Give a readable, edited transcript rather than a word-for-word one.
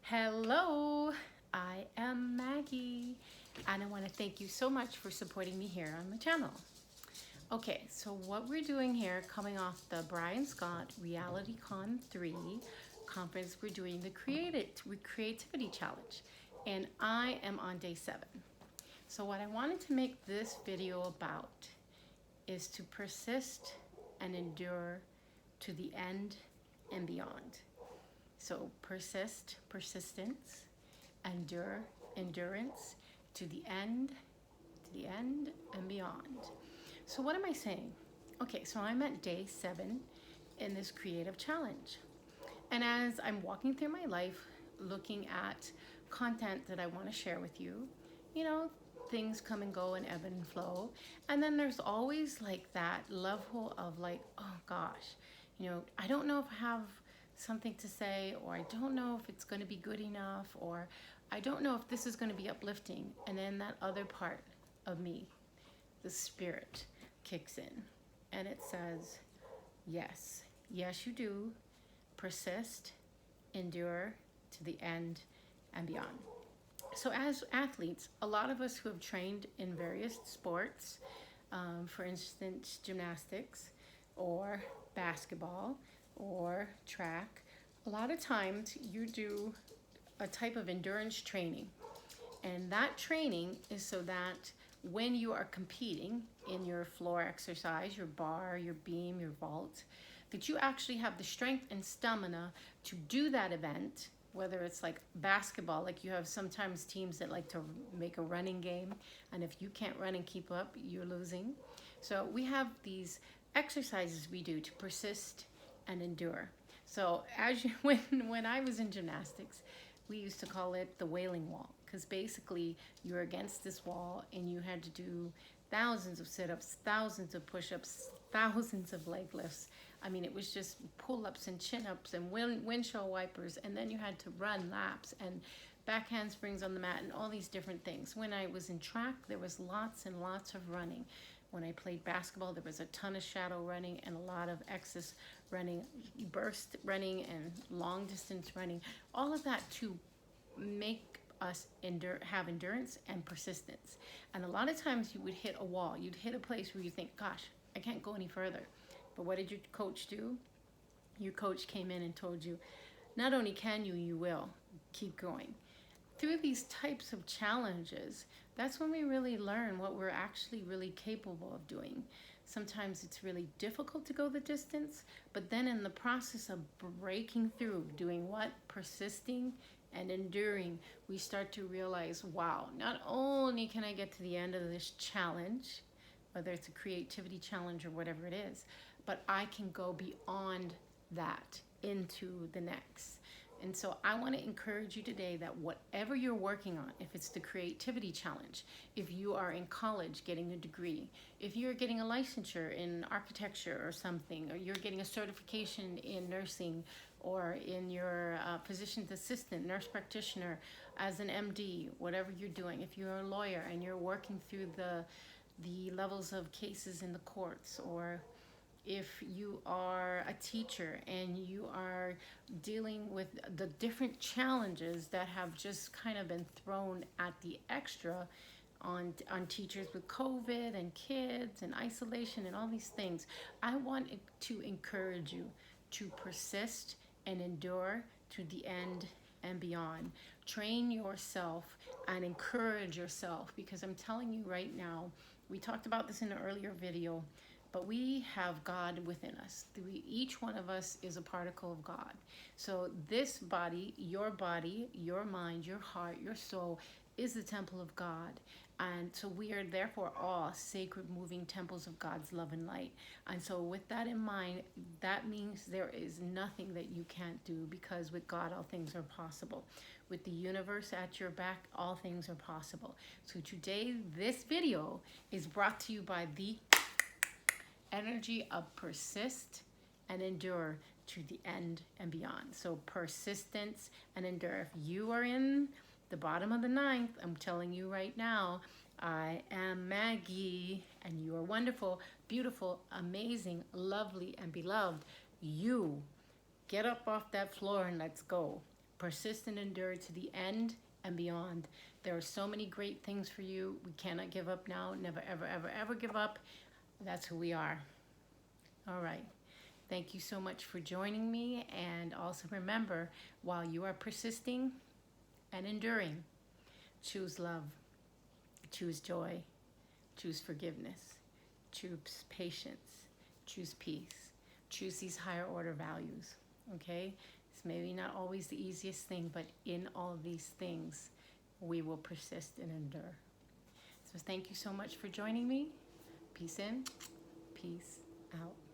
Hello, I am Maggie, and I want to thank you so much for supporting me here on the channel. Okay, so what we're doing here, coming off the Brian Scott Reality Con 3 conference, we're doing the Creativity Challenge, and I am on day 7. So what I wanted to make this video about is to persist and endure to the end and beyond. So persistence, endurance to the end and beyond. So what am I saying? Okay, so I'm at day 7 in this creative challenge. And as I'm walking through my life, looking at content that I want to share with you, things come and go and ebb and flow. And then there's always like that level of like, oh gosh, I don't know if I have something to say, or I don't know if it's going to be good enough, or I don't know if this is going to be uplifting. And then that other part of me, the spirit, kicks in and it says, yes, you do. Persist, endure to the end and beyond. So as athletes, a lot of us who have trained in various sports, for instance, gymnastics or basketball or track, a lot of times you do a type of endurance training. And that training is so that when you are competing in your floor exercise, your bar, your beam, your vault, that you actually have the strength and stamina to do that event, whether it's like basketball, like you have sometimes teams that like to make a running game, and if you can't run and keep up, you're losing. So we have these exercises we do to persist and endure. So when I was in gymnastics, we used to call it the wailing wall, because basically you're against this wall and you had to do thousands of sit-ups, thousands of push-ups, thousands of leg lifts. I mean, it was just pull-ups and chin-ups and windshield wipers, and then you had to run laps and back handsprings on the mat and all these different things. When I was in track, there was lots and lots of running. When I played basketball, there was a ton of shadow running and a lot of excess running, burst running and long distance running, all of that to make us have endurance and persistence. And a lot of times you would hit a wall, you'd hit a place where you think, gosh, I can't go any further. But what did your coach do? Your coach came in and told you, not only can you, you will. Keep going. Through these types of challenges, that's when we really learn what we're actually really capable of doing. Sometimes it's really difficult to go the distance, but then in the process of breaking through, doing what? Persisting and enduring, we start to realize, wow, not only can I get to the end of this challenge, whether it's a creativity challenge or whatever it is, but I can go beyond that into the next. And so I want to encourage you today that whatever you're working on, if it's the creativity challenge, if you are in college getting a degree, if you're getting a licensure in architecture or something, or you're getting a certification in nursing, or in your physician's assistant, nurse practitioner, as an MD, whatever you're doing, if you're a lawyer and you're working through the levels of cases in the courts, or if you are a teacher and you are dealing with the different challenges that have just kind of been thrown at the extra on teachers with COVID and kids and isolation and all these things, I want to encourage you to persist and endure to the end and beyond. Train yourself and encourage yourself, because I'm telling you right now, we talked about this in an earlier video, but we have God within us. Each one of us is a particle of God. So this body, your mind, your heart, your soul is the temple of God. And so we are therefore all sacred moving temples of God's love and light. And so with that in mind, that means there is nothing that you can't do, because with God all things are possible. With the universe at your back, all things are possible. So today, this video is brought to you by the energy of persist and endure to the end and beyond. So persistence and endure. If you are in the bottom of the 9th, I'm telling you right now, I am Maggie, and you are wonderful, beautiful, amazing, lovely, and beloved. You get up off that floor and let's go. Persist and endure to the end and beyond. There are so many great things for you. We cannot give up now. Never, ever, ever, ever give up. That's who we are. All right. Thank you so much for joining me. And also remember, while you are persisting and enduring, choose love, choose joy, choose forgiveness, choose patience, choose peace, choose these higher order values. Okay? It's maybe not always the easiest thing, but in all of these things, we will persist and endure. So thank you so much for joining me. Peace in, peace out.